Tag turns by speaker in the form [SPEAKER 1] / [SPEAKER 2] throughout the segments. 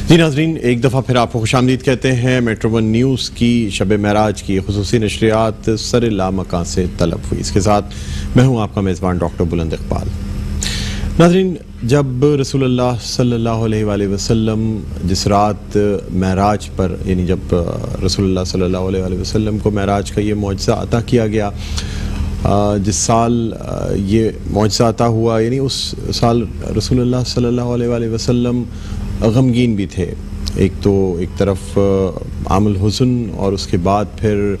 [SPEAKER 1] جی ناظرین، ایک دفعہ پھر آپ کو خوش آمدید کہتے ہیں۔ میٹرو ون نیوز کی شب معراج کی خصوصی نشریات سر لامکاں سے طلب ہوئی۔ اس کے ساتھ میں ہوں آپ کا میزبان ڈاکٹر بلند اقبال۔ ناظرین، جب رسول اللہ صلی اللہ علیہ وآلہ وسلم جس رات معراج پر، یعنی جب رسول اللہ صلی اللہ علیہ وآلہ وسلم کو معراج کا یہ معجزہ عطا کیا گیا، جس سال یہ معجزہ عطا ہوا، یعنی اس سال رسول اللہ صلی اللہ علیہ وآلہ وسلم غمگین بھی تھے۔ ایک طرف عام الحزن، اور اس کے بعد پھر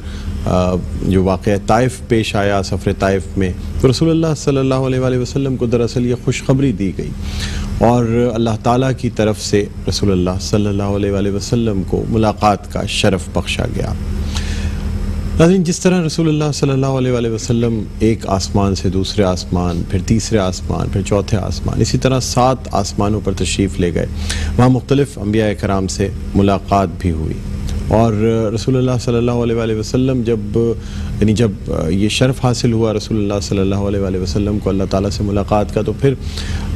[SPEAKER 1] جو واقعہ طائف پیش آیا سفر طائف میں، تو رسول اللہ صلی اللہ علیہ وآلہ وسلم کو دراصل یہ خوشخبری دی گئی اور اللہ تعالیٰ کی طرف سے رسول اللہ صلی اللہ علیہ وآلہ وسلم کو ملاقات کا شرف بخشا گیا۔ ناظرین، جس طرح رسول اللہ صلی اللہ علیہ وآلہ وسلم ایک آسمان سے دوسرے آسمان، پھر تیسرے آسمان، پھر چوتھے آسمان، اسی طرح 7 آسمانوں پر تشریف لے گئے، وہاں مختلف انبیاء کرام سے ملاقات بھی ہوئی، اور رسول اللہ صلی اللہ علیہ وآلہ وسلم جب یہ شرف حاصل ہوا رسول اللہ صلی اللہ علیہ وآلہ وسلم کو اللہ تعالیٰ سے ملاقات کا، تو پھر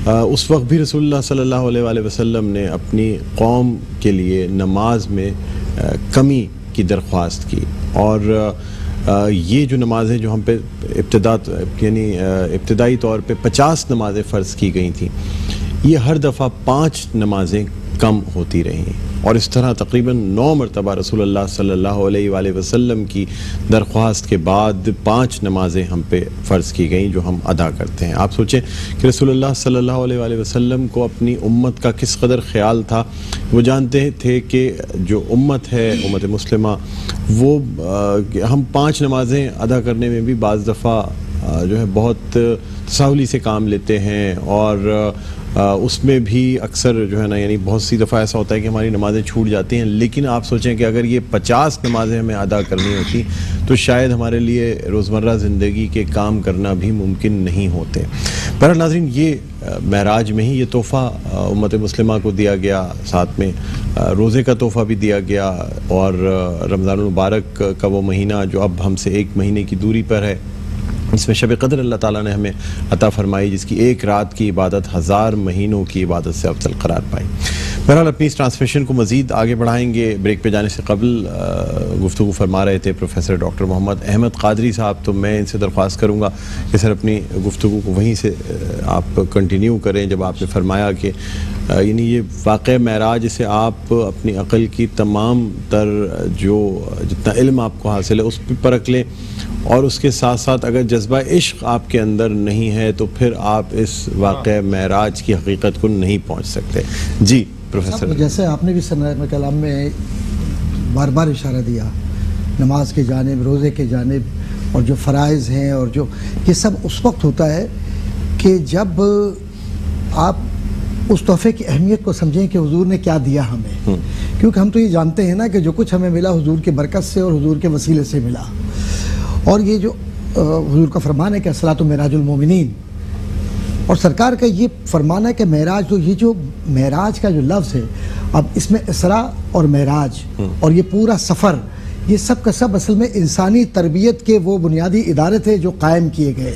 [SPEAKER 1] اس وقت بھی رسول اللہ صلی اللہ علیہ وآلہ وسلم نے اپنی قوم کے لیے نماز میں کمی کی درخواست کی، اور یہ جو نمازیں جو ہم پہ ابتدائی طور پہ 50 نمازیں فرض کی گئی تھیں، یہ ہر دفعہ 5 نمازیں کم ہوتی رہیں، اور اس طرح تقریباً 9 مرتبہ رسول اللہ صلی اللہ علیہ وآلہ وسلم کی درخواست کے بعد 5 نمازیں ہم پہ فرض کی گئیں جو ہم ادا کرتے ہیں۔ آپ سوچیں کہ رسول اللہ صلی اللہ علیہ وآلہ وسلم کو اپنی امت کا کس قدر خیال تھا۔ وہ جانتے تھے کہ جو امت ہے، امت مسلمہ، وہ ہم 5 نمازیں ادا کرنے میں بھی بعض دفعہ جو ہے بہت تساہلی سے کام لیتے ہیں، اور اس میں بھی اکثر جو ہے نا، یعنی بہت سی دفعہ ایسا ہوتا ہے کہ ہماری نمازیں چھوٹ جاتی ہیں، لیکن آپ سوچیں کہ اگر یہ 50 نمازیں ہمیں ادا کرنی ہوتی تو شاید ہمارے لیے روزمرہ زندگی کے کام کرنا بھی ممکن نہیں ہوتے۔ بہرحال ناظرین، یہ معراج میں ہی یہ تحفہ امت مسلمہ کو دیا گیا، ساتھ میں روزے کا تحفہ بھی دیا گیا، اور رمضان المبارک کا وہ مہینہ جو اب ہم سے 1 مہینے کی دوری پر ہے، اس میں شب قدر اللہ تعالیٰ نے ہمیں عطا فرمائی، جس کی 1 رات کی عبادت 1000 مہینوں کی عبادت سے افضل قرار پائی۔ بہرحال اپنی اس ٹرانسمیشن کو مزید آگے بڑھائیں گے۔ بریک پہ جانے سے قبل گفتگو فرما رہے تھے پروفیسر ڈاکٹر محمد احمد قادری صاحب، تو میں ان سے درخواست کروں گا کہ سر اپنی گفتگو کو وہیں سے آپ کنٹینیو کریں، جب آپ نے فرمایا کہ یعنی یہ واقعہ معراج، اسے آپ اپنی عقل کی تمام تر جتنا علم آپ کو حاصل ہے اس پہ پرکھ لیں، اور اس کے ساتھ ساتھ اگر جذبہ عشق آپ کے اندر نہیں ہے تو پھر آپ اس واقعہ معراج کی حقیقت کو نہیں پہنچ سکتے۔ جی پروفیسر،
[SPEAKER 2] جیسے آپ نے بھی سنت کلام میں بار بار اشارہ دیا نماز کے جانب، روزے کے جانب، اور جو فرائض ہیں، اور جو یہ سب اس وقت ہوتا ہے کہ جب آپ اس تحفے کی اہمیت کو سمجھیں کہ حضور نے کیا دیا ہمیں، کیونکہ ہم تو یہ جانتے ہیں نا کہ جو کچھ ہمیں ملا حضور کی برکت سے اور حضور کے وسیلے سے ملا، اور یہ جو حضور کا فرمان ہے کہ الصلاۃ معراج المومنین، اور سرکار کا یہ فرمان ہے کہ معراج، تو یہ جو معراج کا جو لفظ ہے، اب اس میں اسراء اور معراج اور یہ پورا سفر، یہ سب کا سب اصل میں انسانی تربیت کے وہ بنیادی ادارے تھے جو قائم کیے گئے،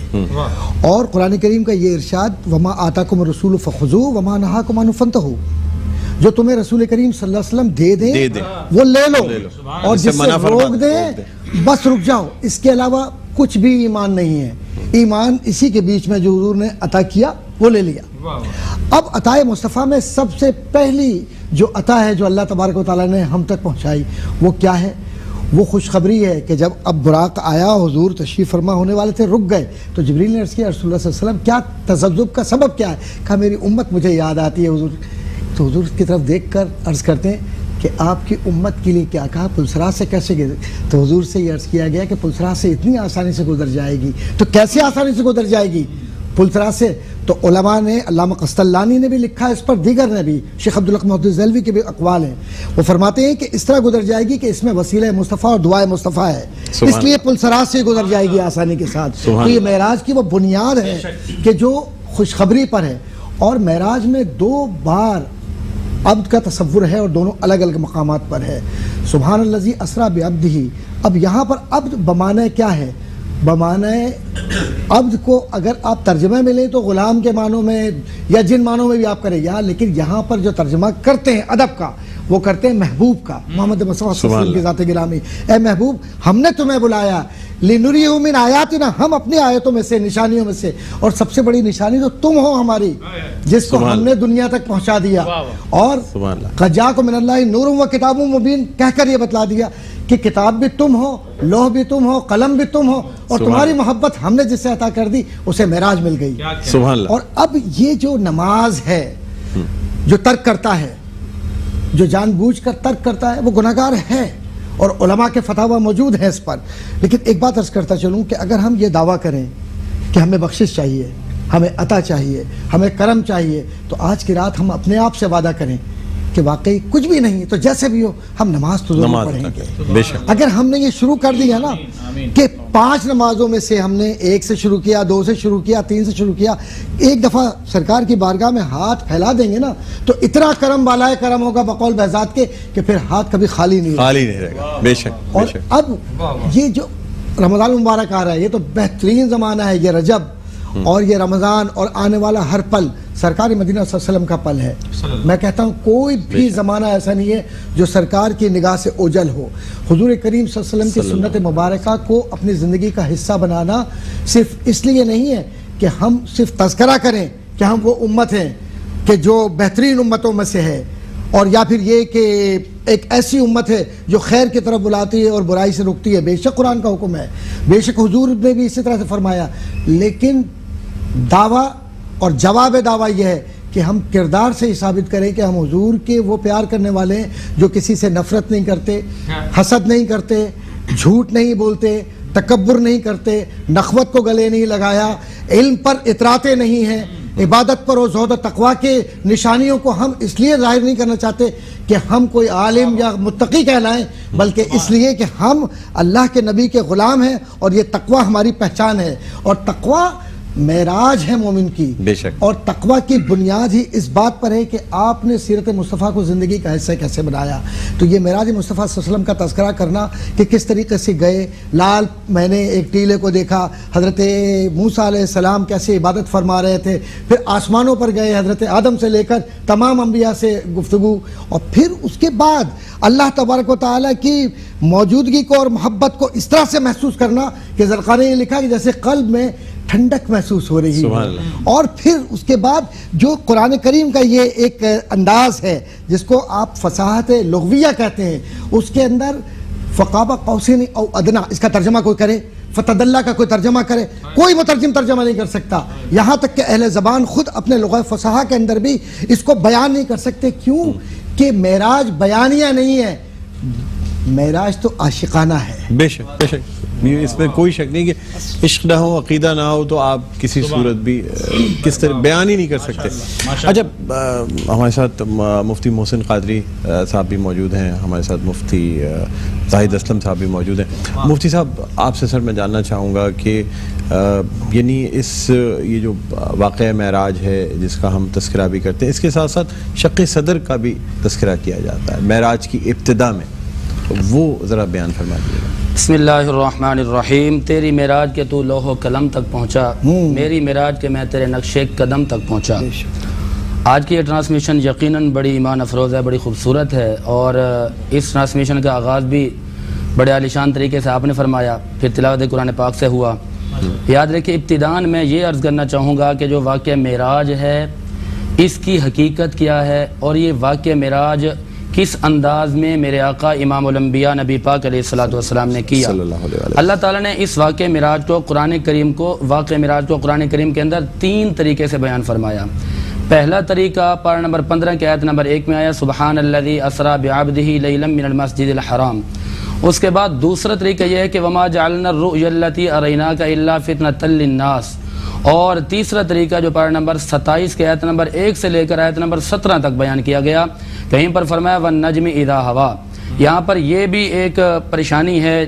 [SPEAKER 2] اور قرآن کریم کا یہ ارشاد وما آتاکم الرسول فخذوہ وما نہاکم عنہ فانتہوا، جو تمہیں رسول کریم صلی اللہ علیہ وسلم دے دیں وہ لے لو، اور جس سے روک دیں بس رک جاؤ، اس کے علاوہ کچھ بھی ایمان نہیں ہے۔ ایمان اسی کے بیچ میں جو حضور نے عطا کیا وہ لے لیا۔ اب عطائے مصطفیٰ میں سب سے پہلی جو عطا ہے جو اللہ تبارک و تعالیٰ نے ہم تک پہنچائی، وہ کیا ہے؟ وہ خوشخبری ہے کہ جب اب براق آیا، حضور تشریف فرما ہونے والے تھے، رک گئے، تو جبریل نے عرض کیا رسول اللہ صلی اللہ علیہ وسلم کیا تذبذب کا سبب کیا ہے؟ کہا میری امت مجھے یاد آتی ہے حضور۔ تو حضور کی طرف دیکھ کر عرض کرتے ہیں کہ آپ کی امت کے لیے کیا کہا؟ پلسرات سے کیسے گزر؟ تو حضور سے یہ عرض کیا گیا کہ پلسرات سے اتنی آسانی سے گزر جائے گی۔ تو کیسے آسانی سے گزر جائے گی پلسرات سے؟ تو علماء نے، علامہ قسطلانی نے بھی لکھا اس پر، دیگر نے بھی، شیخ عبدالحق محمود دہلوی کے بھی اقوال ہیں، وہ فرماتے ہیں کہ اس طرح گزر جائے گی کہ اس میں وسیلہ مصطفیٰ اور دعائے مصطفیٰ ہے، اس لیے پلسرات سے گزر جائے گی آسانی کے ساتھ۔ تو یہ معراج کی وہ بنیاد ہے کہ جو خوشخبری پر ہے، اور معراج میں 2 بار عبد کا تصور ہے، اور دونوں الگ الگ مقامات پر ہے۔ سبحان الذی اسریٰ بعبدہ، اب یہاں پر عبد بمعنی کیا ہے؟ بمعنی عبد کو اگر آپ ترجمہ میں لیں تو غلام کے معنوں میں یا جن معنوں میں بھی آپ کریں، یا لیکن یہاں پر جو ترجمہ کرتے ہیں ادب کا وہ کرتے ہیں محبوب کا، محمد مصطفیٰ صلی اللہ علیہ وسلم کی ذات گرامی، اے محبوب ہم نے تمہیں بلایا لِنُرِيَهُ مِنْ آیاتنا، ہم اپنی آیتوں میں سے، نشانیوں میں سے، اور سب سے بڑی نشانی تو تم ہو ہماری، جس کو ہم نے دنیا تک پہنچا دیا، اور قَدْ جَاءَكُم مِّنَ اللَّهِ نُورٌ وَكِتَابٌ مُّبِينٌ کہہ کر یہ بتلا دیا کہ کتاب بھی تم ہو، لوح بھی تم ہو، قلم بھی تم ہو، اور تمہاری محبت ہم نے جسے عطا کر دی اسے معراج مل گئی۔
[SPEAKER 1] سبحان اللہ۔
[SPEAKER 2] اور اب یہ جو نماز ہے جو ترک کرتا ہے، جو جان بوجھ کر ترک کرتا ہے، وہ گناہگار ہے، اور علماء کے فتاوی موجود ہیں اس پر۔ لیکن ایک بات عرض کرتا چلوں کہ اگر ہم یہ دعویٰ کریں کہ ہمیں بخشش چاہیے، ہمیں عطا چاہیے، ہمیں کرم چاہیے، تو آج کی رات ہم اپنے آپ سے وعدہ کریں کہ واقعی کچھ بھی نہیں تو جیسے بھی ہو ہم نماز تو ضرور پڑھیں گے۔
[SPEAKER 1] بے شک
[SPEAKER 2] اگر ہم نے یہ شروع کر دیا نا کہ 5 نمازوں میں سے ہم نے 1 سے شروع کیا، 2 سے شروع کیا، 3 سے شروع کیا، ایک دفعہ سرکار کی بارگاہ میں ہاتھ پھیلا دیں گے نا تو اتنا کرم بالائے کرم ہوگا بقول بہزاد کے کہ پھر ہاتھ کبھی خالی نہیں
[SPEAKER 1] رہے گا۔ بے شک۔
[SPEAKER 2] اور اب یہ جو رمضان المبارک آ رہا ہے، یہ تو بہترین زمانہ ہے، یہ رجب اور یہ رمضان اور آنے والا ہر پل سرکار مدینہ صلی اللہ علیہ وسلم کا پل ہے۔ میں کہتا ہوں کوئی بھی زمانہ ایسا نہیں ہے جو سرکار کی نگاہ سے اوجھل ہو۔ حضور کریم صلی اللہ علیہ وسلم کی سنت مبارکہ کو اپنی زندگی کا حصہ بنانا صرف اس لیے نہیں ہے کہ ہم صرف تذکرہ کریں کہ ہم وہ امت ہیں کہ جو بہترین امتوں میں سے ہے، اور یا پھر یہ کہ ایک ایسی امت ہے جو خیر کی طرف بلاتی ہے اور برائی سے روکتی ہے۔ بے شک قرآن کا حکم ہے، بے شک حضور نے بھی اسی طرح سے فرمایا، لیکن دعویٰ اور جواب دعویٰ یہ ہے کہ ہم کردار سے ہی ثابت کریں کہ ہم حضور کے وہ پیار کرنے والے ہیں جو کسی سے نفرت نہیں کرتے، حسد نہیں کرتے، جھوٹ نہیں بولتے، تکبر نہیں کرتے، نخوت کو گلے نہیں لگایا، علم پر اتراتے نہیں ہیں، عبادت پر اور زہد و تقویٰ کے نشانیوں کو ہم اس لیے ظاہر نہیں کرنا چاہتے کہ ہم کوئی عالم یا متقی کہلائیں، بلکہ اس لیے کہ ہم اللہ کے نبی کے غلام ہیں اور یہ تقویٰ ہماری پہچان ہے، اور تقویٰ معراج ہے مومن کی۔
[SPEAKER 1] بے شک۔
[SPEAKER 2] اور تقویٰ کی بنیاد ہی اس بات پر ہے کہ آپ نے سیرت مصطفیٰ کو زندگی کا حصہ کیسے بنایا۔ تو یہ معراج مصطفیٰ صلی اللہ علیہ وسلم کا تذکرہ کرنا کہ کس طریقے سے گئے، لال میں نے ایک ٹیلے کو دیکھا، حضرت موسیٰ علیہ السلام کیسے عبادت فرما رہے تھے، پھر آسمانوں پر گئے، حضرت آدم سے لے کر تمام انبیاء سے گفتگو، اور پھر اس کے بعد اللہ تبارک و تعالیٰ کی موجودگی کو اور محبت کو اس طرح سے محسوس کرنا کہ زرقانی نے لکھا کہ جیسے قلب میں ٹھنڈک محسوس ہو رہی ہے۔ اور پھر اس کے بعد جو قرآن کریم کا یہ ایک انداز ہے جس کو آپ فصاحت لغویہ کہتے ہیں، اس کے اندر فقاب قوسین او ادنا، اس کا ترجمہ کوئی کرے، فتدلہ کا کوئی ترجمہ کرے، کوئی مترجم ترجمہ نہیں کر سکتا، یہاں تک کہ اہل زبان خود اپنے لغہ فصاحہ کے اندر بھی اس کو بیان نہیں کر سکتے۔ کیوں کہ معراج بیانیہ نہیں ہے، معراج تو عاشقانہ ہے۔
[SPEAKER 1] بے شک بے شک، اس میں کوئی شک نہیں کہ عشق نہ ہو، عقیدہ نہ ہو تو آپ کسی صورت بھی کس طرح بیان ہی نہیں کر سکتے۔ اچھا، ہمارے ساتھ مفتی محسن قادری صاحب بھی موجود ہیں، ہمارے ساتھ مفتی زاہد اسلم صاحب بھی موجود ہیں۔ مفتی صاحب، آپ سے سر میں جاننا چاہوں گا کہ یعنی یہ جو واقعہ معراج ہے جس کا ہم تذکرہ بھی کرتے ہیں، اس کے ساتھ ساتھ شق صدر کا بھی تذکرہ کیا جاتا ہے معراج کی ابتدا میں، وہ ذرا بیان فرما دیجیے گا۔
[SPEAKER 3] بسم اللہ الرحمن الرحیم۔ تیری معراج کے تو لوح و قلم تک پہنچا، میری معراج کے میں تیرے نقش قدم تک پہنچا۔ آج کی یہ ٹرانسمیشن یقیناً بڑی ایمان افروز ہے، بڑی خوبصورت ہے، اور اس ٹرانسمیشن کا آغاز بھی بڑے عالیشان طریقے سے آپ نے فرمایا، پھر تلاوت قرآن پاک سے ہوا۔ یاد رکھیں، ابتداً میں یہ عرض کرنا چاہوں گا کہ جو واقعہ معراج ہے اس کی حقیقت کیا ہے، اور یہ واقعہ معراج کس انداز میں میرے آقا امام الانبیاء نبی پاک علیہ الصلوۃ والسلام نے کیا۔ اللہ تعالیٰ نے اس واقعہ معراج کو قرآن کریم کے اندر 3 طریقے سے بیان فرمایا۔ پہلا طریقہ پارہ نمبر 15 کی آیت نمبر 1 میں آیا، سبحان الذی اسری بعبدہ لیلا من المسجد الحرام۔ اس کے بعد دوسرا طریقہ یہ ہے کہ وما جعلنا الرؤیا التي اریناک الا فتنۃ للناس، اور تیسرا طریقہ جو پارہ نمبر 27 کے آیت نمبر 1 سے لے کر آیت نمبر 17 تک بیان کیا گیا، کہیں پر فرمایا وَالنَّجْمِ اِذَا ہَوَا۔ یہاں پر یہ بھی ایک پریشانی ہے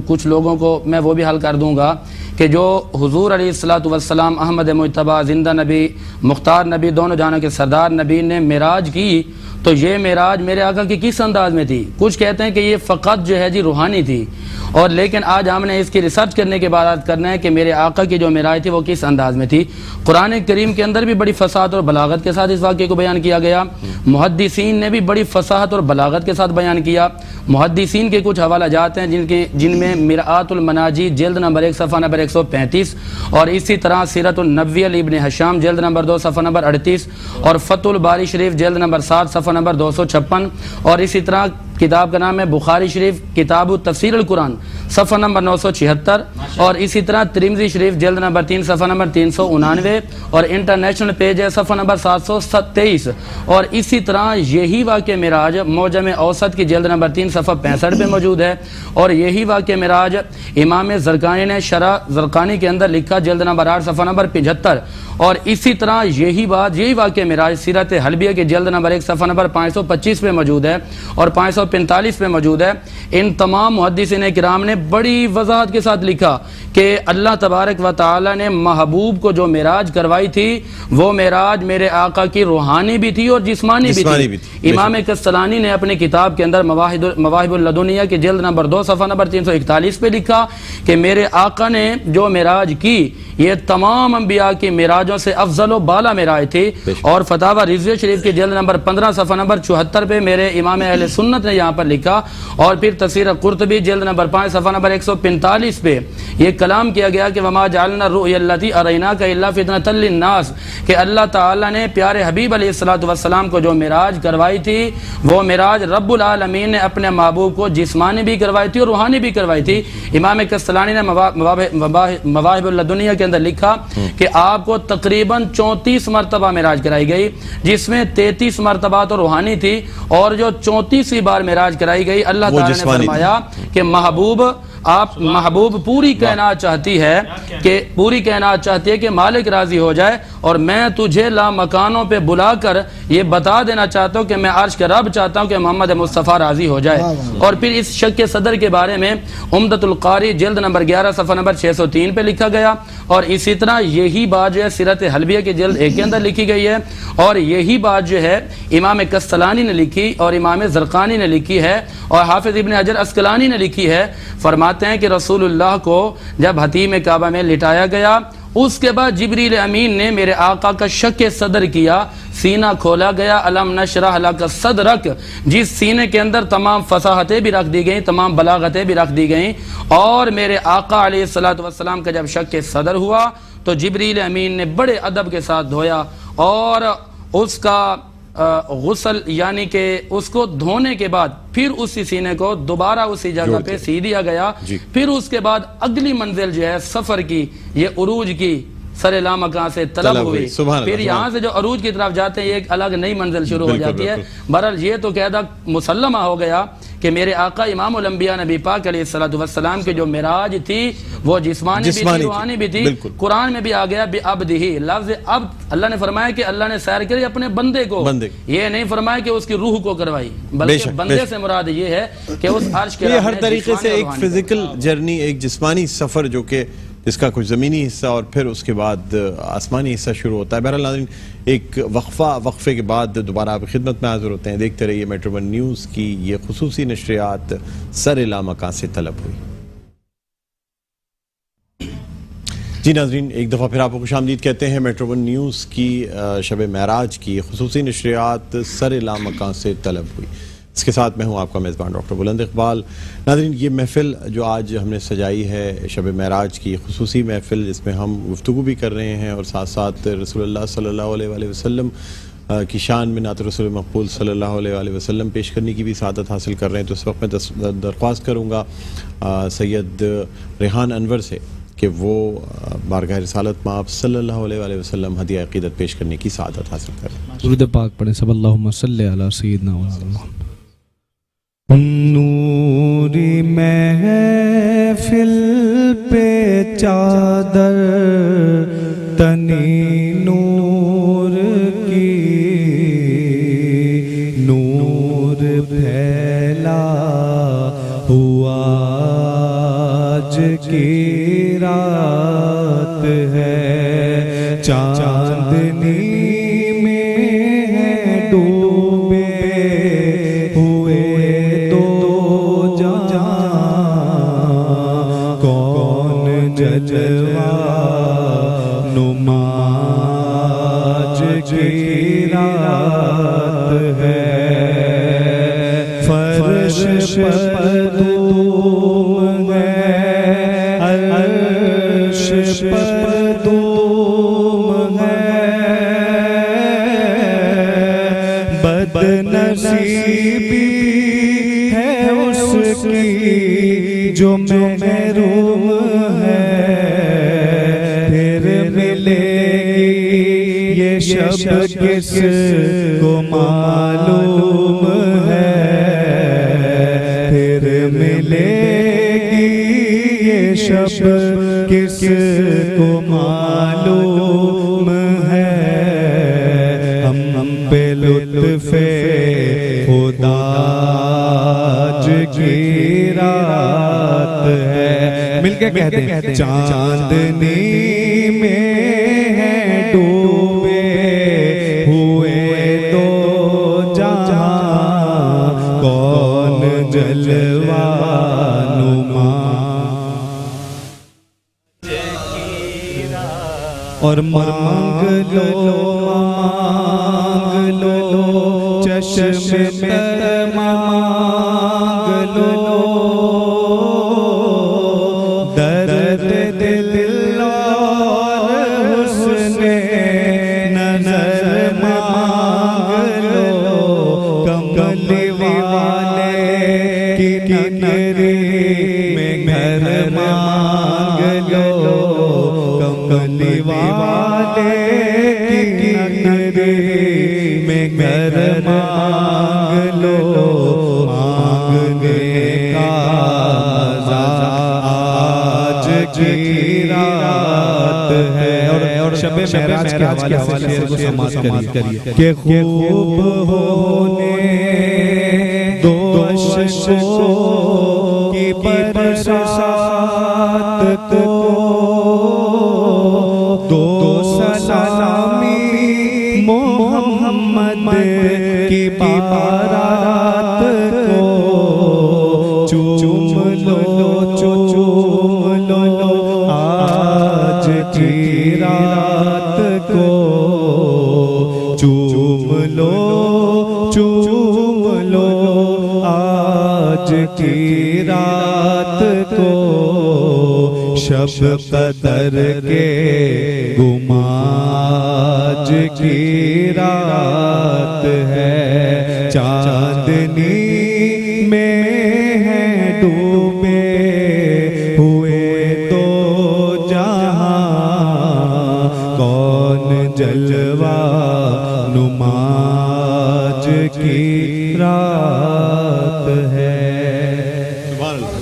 [SPEAKER 3] کچھ لوگوں کو، میں وہ بھی حل کر دوں گا کہ جو حضور علیہ الصلوۃ والسلام احمد مجتبیٰ، زندہ نبی، مختار نبی، دونوں جہانوں کے سردار نبی نے معراج کی، تو یہ معراج میرے آقا کی کس انداز میں تھی؟ کچھ کہتے ہیں کہ یہ فقط جو ہے روحانی تھی، اور لیکن آج ہم نے اس کی ریسرچ کرنے کے بعد کرنا ہے کہ میرے آقا کی جو معراج تھی وہ کس انداز میں تھی۔ قرآن کریم کے اندر بھی بڑی فصاحت اور بلاغت کے ساتھ اس واقعے کو بیان کیا گیا۔ محدثین نے بھی بڑی فصاحت اور بلاغت کے ساتھ بیان کیا۔ محدثین کے کچھ حوالہ جات ہیں جن میں مرآت المناجی جلد نمبر 1 صفحہ نمبر 135، اور اسی طرح سیرت النبویہ لابن ہشام جلد نمبر 2 صفحہ نمبر 38، اور فتح الباری شریف جلد نمبر 7 صفحہ نمبر 256، اور اسی طرح کتاب کا نام ہے بخاری شریف کتاب تفسیر القرآن صفحہ نمبر 976، اور اسی طرح ترمذی شریف جلد نمبر 3 صفحہ نمبر 399، اور انٹرنیشنل پیج ہے صفحہ نمبر 723، اور اسی طرح یہی واقع معراج معجم اوسط کی جلد نمبر 3 صفحہ 65 پہ موجود ہے، اور یہی واقع معراج امام زرقانی نے شرح زرقانی کے اندر لکھا جلد نمبر 8 صفحہ نمبر 75، اور اسی طرح یہی واقع معراج سیرت حلبیہ کے جلد نمبر 1 صفحہ نمبر 525 پہ موجود ہے اور 545 پہ موجود ہے۔ ان تمام محدثین کرام نے بڑی وضاحت کے ساتھ لکھا کہ اللہ تبارک و تعالی نے محبوب کو جو معراج کروائی تھی وہ معراج میرے آقا کی روحانی بھی تھی اور جسمانی بھی تھی۔ امام کستلانی نے اپنی کتاب کے اندر مواہب اللدنیہ کے جلد نمبر 2 صفحہ نمبر 341 پہ لکھا کہ میرے آقا نے جو معراج کی یہ تمام انبیاء کی معراجوں سے افضل و بالا معراج تھی، اور فتاوی رضویہ شریف کے جلد نمبر 15 صفحہ نمبر 74 پہ میرے امام اہل سنت نے یہاں پر لکھا، اور پھر تفسیر قرطبی جلد نمبر 5 صفحہ نمبر 145 پہ یہ کلام کیا گیا کہ وما جعلنا الرؤیا التي اریناک الا فتنۃ للناس، کہ اللہ تعالی نے پیارے حبیب علیہ الصلوۃ والسلام کو جو معراج کروائی تھی وہ معراج رب العالمین نے اپنے محبوب کو جسمانی بھی کروائی تھی اور روحانی بھی کروائی تھی۔ امام کستلانی نے مواہب اللدنیہ کے اندر لکھا کہ آپ کو تقریباً 34 مرتبہ معراج کرائی گئی، جس میں 33 مرتبہ تو روحانی تھی، اور جو 34ویں بار معراج کرائی گئی اللہ تعالی نے فرمایا کہ محبوب پوری کائنات چاہتی ہے کہ مالک راضی ہو جائے، اور میں تجھے لامکانوں پہ بلا کر یہ بتا دینا چاہتا ہوں کہ میں عرش کا رب چاہتا ہوں کہ محمد مصطفیٰ راضی ہو جائے۔ اور پھر اس شک صدر کے بارے میں عمدۃ القاری جلد نمبر 11 صفحہ نمبر 603 پہ لکھا گیا، اور اسی طرح یہی بات جو ہے سیرت حلبیہ کے جلد 1 کے اندر لکھی گئی ہے، اور یہی بات جو ہے امام کستلانی نے لکھی اور امام زرقانی نے لکھی ہے اور حافظ ابن حجر عسقلانی نے لکھی ہے۔ فرماتے ہیں کہ رسول اللہ کو جب حتیم کعبہ میں لٹایا گیا، اس کے بعد جبریل امین نے میرے آقا کا شک صدر کیا، سینہ کھولا گیا، الم نشرح لک صدرک، جس سینے کے اندر تمام فصاحتیں بھی رکھ دی گئیں، تمام بلاغتیں بھی رکھ دی گئیں، اور میرے آقا علیہ السلام کا جب شک صدر ہوا تو جبریل امین نے بڑے ادب کے ساتھ دھویا، اور اس کا غسل یعنی کہ اس کو دھونے کے بعد پھر اسی سینے کو دوبارہ اسی جگہ پہ سی دیا گیا۔ پھر اس کے بعد اگلی منزل جو ہے سفر کی، یہ عروج کی سر لامکان سے طلب ہوئی، پھر یہاں سے جو عروج کی طرف جاتے ہیں یہ ایک الگ نئی منزل شروع ہو جاتی ہے۔ بہرحال یہ تو قاعدہ مسلمہ ہو گیا کہ میرے آقا امام الانبیاء نبی پاک علیہ السلام کی جو معراج تھی وہ جسمانی بھی تھی، روحانی بھی تھی۔ قرآن میں بھی آ گیا بعبدہ، لفظ عبد، اللہ نے فرمایا کہ اللہ نے سیر کری اپنے بندے کو، یہ نہیں فرمایا کہ اس کی روح کو کروائی، بلکہ بندے سے مراد یہ ہے کہ اس عرش کے
[SPEAKER 1] ہر طریقے سے ایک فزیکل جرنی، ایک جسمانی سفر جو کہ اس کا کچھ زمینی حصہ اور پھر اس کے بعد آسمانی حصہ شروع ہوتا ہے۔ بہرحال ناظرین ایک وقفے کے بعد دوبارہ آپ کی خدمت میں حاضر ہوتے ہیں۔ دیکھتے رہیے میٹرو ون نیوز کی یہ خصوصی نشریات سر لامکان سے طلب ہوئی۔ جی ناظرین ایک دفعہ پھر آپ کو خوش آمدید کہتے ہیں میٹرو ون نیوز کی شب معراج کی خصوصی نشریات سر لامکان سے طلب ہوئی۔ اس کے ساتھ میں ہوں آپ کا میزبان ڈاکٹر بلند اقبال۔ ناظرین یہ محفل جو آج ہم نے سجائی ہے شب معراج کی خصوصی محفل، جس میں ہم گفتگو بھی کر رہے ہیں اور ساتھ ساتھ رسول اللہ صلی اللہ علیہ وسلم کی شان میں نعت رسول مقبول صلی اللہ علیہ وسلم پیش کرنے کی بھی سعادت حاصل کر رہے ہیں۔ تو اس وقت میں درخواست کروں گا سید ریحان انور سے کہ وہ بارگاہ رسالت مآب صلی اللہ علیہ وسلم ہدیہ عقیدت پیش کرنے کی سعادت حاصل کریں۔
[SPEAKER 4] درود پاک پڑھیں سب اللہم صلی علی سیدنا محمد۔ نوری محفل پہ چادر تنی نور کی، نور پھیلا ہوا آج کی رات ہے، چاندنی میں ڈوبے ہوئے جلوہ نماز کی رات ہے۔ پر تم ہے، عرش پر تم ہے، بد نصیبی ہے اس کی جو محروم ہے، پھر ملے گی یہ شب کس کو معلوم ہے، پھر ملے گی یہ شب کس کو معلوم ہے، ہم پہ لطف خدا آج کی رات ہے، مل کے کہتے ہیں چاندنی میں ہے ڈوبے ہوئے دو جہاں، کون جلوہ نما، اور مانگ لو چشم تر مانگ لو، درد دل اور حسن نظر مانگ لو، کملی والے کی کنری میں گھر مانگ لو، کملی والے کی کنری میں گھر مانگ لو، مانگنے کا آج کی رات ہے، اور شب معراج کے حوالے سے کو سماعت کریے کہ خوب ہونے دو اشکوں کی برسات کو، دو سلامی محمد کی بارات کو، چوم لو آج کی رات کو، چوم لو آج کی رات کو، شب قدر کے گم آج کی رات ہے، چاندنی میں ہے ڈوبے ہوئے دو جہاں، کون جلوہ نما آج کی رات ہے۔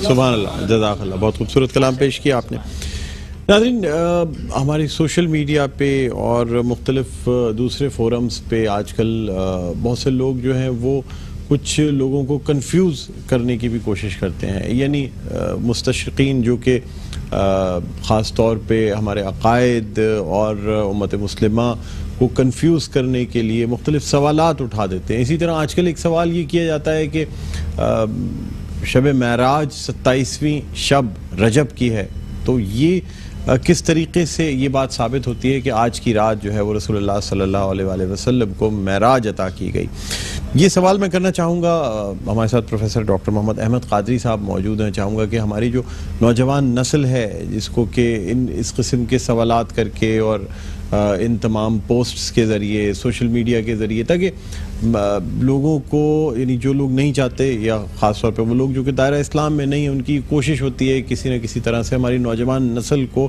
[SPEAKER 1] سبحان اللہ، جزاک اللہ، بہت خوبصورت کلام پیش کیا آپ نے۔ ناظرین، ہماری سوشل میڈیا پہ اور مختلف دوسرے فورمز پہ آج کل بہت سے لوگ جو ہیں وہ کچھ لوگوں کو کنفیوز کرنے کی بھی کوشش کرتے ہیں، یعنی مستشرقین جو کہ خاص طور پہ ہمارے عقائد اور امت مسلمہ کو کنفیوز کرنے کے لیے مختلف سوالات اٹھا دیتے ہیں۔ اسی طرح آج کل ایک سوال یہ کیا جاتا ہے کہ شب معراج 27ویں شب رجب کی ہے، تو یہ کس طریقے سے یہ بات ثابت ہوتی ہے کہ آج کی رات جو ہے وہ رسول اللہ صلی اللہ علیہ وآلہ وسلم کو معراج عطا کی گئی؟ یہ سوال میں کرنا چاہوں گا، ہمارے ساتھ پروفیسر ڈاکٹر محمد احمد قادری صاحب موجود ہیں۔ چاہوں گا کہ ہماری جو نوجوان نسل ہے جس کو کہ اس قسم کے سوالات کر کے اور ان تمام پوسٹس کے ذریعے، سوشل میڈیا کے ذریعے، تاکہ لوگوں کو، یعنی جو لوگ نہیں چاہتے، یا خاص طور پہ وہ لوگ جو کہ دائرہ اسلام میں نہیں ہیں، ان کی کوشش ہوتی ہے کسی نہ کسی طرح سے ہماری نوجوان نسل کو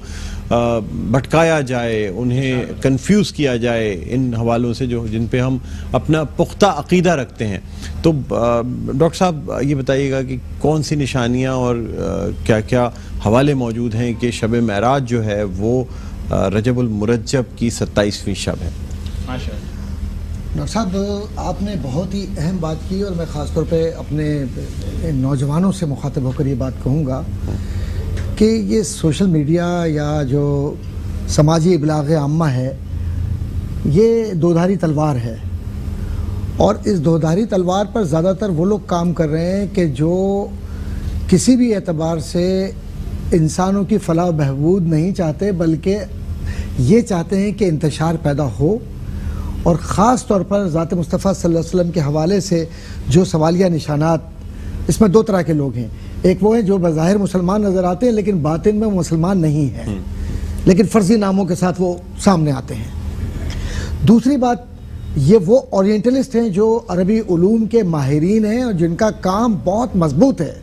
[SPEAKER 1] بھٹکایا جائے، انہیں کنفیوز کیا جائے ان حوالوں سے جن پہ ہم اپنا پختہ عقیدہ رکھتے ہیں۔ تو ڈاکٹر صاحب یہ بتائیے گا کہ کون سی نشانیاں اور کیا کیا حوالے موجود ہیں کہ شب معراج جو ہے وہ رجب المرجب کی 27ویں شب ہے؟
[SPEAKER 2] ڈاکٹر صاحب، آپ نے بہت ہی اہم بات کی، اور میں خاص طور پہ اپنے نوجوانوں سے مخاطب ہو کر یہ بات کہوں گا کہ یہ سوشل میڈیا یا جو سماجی ابلاغ عامہ ہے، یہ دودھاری تلوار ہے، اور اس دودھاری تلوار پر زیادہ تر وہ لوگ کام کر رہے ہیں کہ جو کسی بھی اعتبار سے انسانوں کی فلاح و بہبود نہیں چاہتے، بلکہ یہ چاہتے ہیں کہ انتشار پیدا ہو، اور خاص طور پر ذات مصطفیٰ صلی اللہ علیہ وسلم کے حوالے سے جو سوالیہ نشانات اس میں دو طرح کے لوگ ہیں، ایک وہ ہیں جو بظاہر مسلمان نظر آتے ہیں لیکن باطن میں مسلمان نہیں ہیں، لیکن فرضی ناموں کے ساتھ وہ سامنے آتے ہیں۔ دوسری بات، یہ وہ اورینٹلسٹ ہیں جو عربی علوم کے ماہرین ہیں اور جن کا کام بہت مضبوط ہے،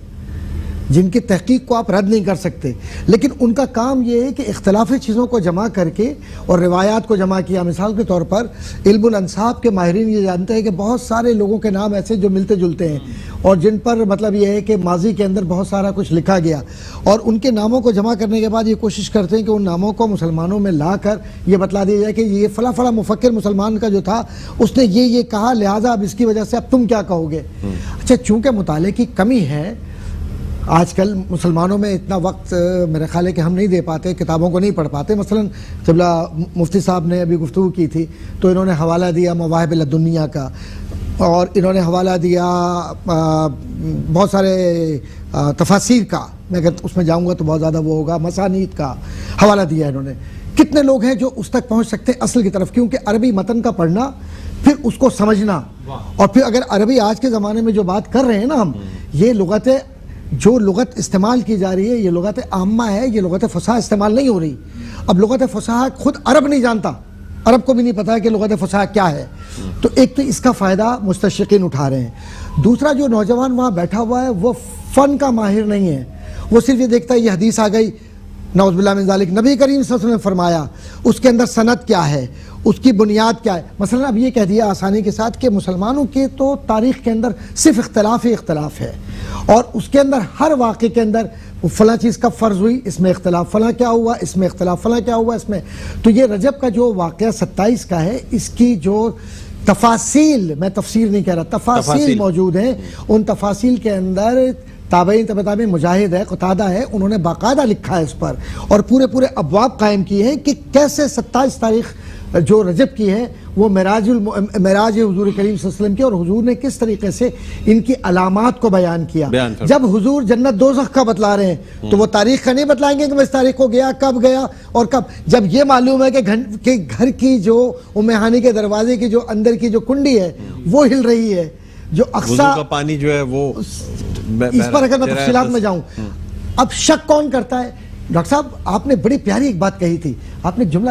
[SPEAKER 2] جن کی تحقیق کو آپ رد نہیں کر سکتے، لیکن ان کا کام یہ ہے کہ اختلافی چیزوں کو جمع کر کے اور روایات کو جمع کیا۔ مثال کے طور پر علم الانساب کے ماہرین یہ جانتے ہیں کہ بہت سارے لوگوں کے نام ایسے جو ملتے جلتے ہیں اور جن پر مطلب یہ ہے کہ ماضی کے اندر بہت سارا کچھ لکھا گیا، اور ان کے ناموں کو جمع کرنے کے بعد یہ کوشش کرتے ہیں کہ ان ناموں کو مسلمانوں میں لا کر یہ بتلا دیا جائے کہ یہ فلاں فلاں مفکر مسلمان کا جو تھا اس نے یہ کہا، لہٰذا اب اس کی وجہ سے اب تم کیا کہو گے۔ اچھا، چونکہ مطالعے کی کمی ہے آج کل مسلمانوں میں، اتنا وقت میرے خیال ہے کہ ہم نہیں دے پاتے، کتابوں کو نہیں پڑھ پاتے۔ مثلا قبلہ مفتی صاحب نے ابھی گفتگو کی تھی تو انہوں نے حوالہ دیا مواہب لدنیہ کا، اور انہوں نے حوالہ دیا بہت سارے تفاسیر کا، میں اگر اس میں جاؤں گا تو بہت زیادہ وہ ہوگا، مسانید کا حوالہ دیا انہوں نے۔ کتنے لوگ ہیں جو اس تک پہنچ سکتے ہیں اصل کی طرف، کیونکہ عربی متن کا پڑھنا، پھر اس کو سمجھنا، اور پھر اگر عربی آج کے زمانے میں جو بات کر رہے ہیں نا ہم، یہ لغتیں جو لغت استعمال کی جا رہی ہے یہ لغت عامہ ہے، یہ لغت فصاحہ استعمال نہیں ہو رہی۔ اب لغت فصاحہ خود عرب نہیں جانتا، عرب کو بھی نہیں پتا کہ لغت فصاحہ کیا ہے، تو ایک تو اس کا فائدہ مستشرقین اٹھا رہے ہیں۔ دوسرا، جو نوجوان وہاں بیٹھا ہوا ہے وہ فن کا ماہر نہیں ہے، وہ صرف یہ دیکھتا ہے یہ حدیث آ گئی، نعوذ باللہ من ذالک، نبی کریم صلی اللہ علیہ وسلم نے فرمایا، اس کے اندر سند کیا ہے، اس کی بنیاد کیا ہے۔ مثلا اب یہ کہہ دیا آسانی کے ساتھ کہ مسلمانوں کے تو تاریخ کے اندر صرف اختلاف ہی اختلاف ہے، اور اس کے اندر ہر واقعے کے اندر فلاں چیز کب فرض ہوئی، اس میں اختلاف، فلاں کیا ہوا اس میں اختلاف، فلاں کیا ہوا اس میں۔ تو یہ رجب کا جو واقعہ 27 کا ہے، اس کی جو تفاصیل، میں تفسیر نہیں کہہ رہا، تفاصیل موجود ہیں، ان تفاصیل کے اندر تابعین تابعین مجاہد ہے، قتادہ ہے، انہوں نے باقاعدہ لکھا ہے اس پر، اور پورے ابواب قائم کیے ہیں کہ کیسے 27 تاریخ جو رجب کی ہے وہ معراج حضور کریم صلی اللہ علیہ وسلم کی، اور حضور نے کس طریقے سے ان کی علامات کو بیان کیا۔ جب حضور جنت دوزخ کا بتلا رہے ہیں تو وہ تاریخ کا نہیں بتلائیں گے کہ میں اس تاریخ کو گیا، کب گیا اور کب۔ جب یہ معلوم ہے کہ گھر کی جو ام ہانی کے دروازے کی جو اندر کی جو کنڈی ہے وہ ہل رہی ہے، جو اقصا
[SPEAKER 1] کا پانی جو ہے وہ،
[SPEAKER 2] اس پر اگر میں تفصیلات میں جاؤں، اب شک کون کرتا ہے؟ ڈاکٹر صاحب آپ نے بڑی پیاری ایک بات کہی تھی، آپ نے جملہ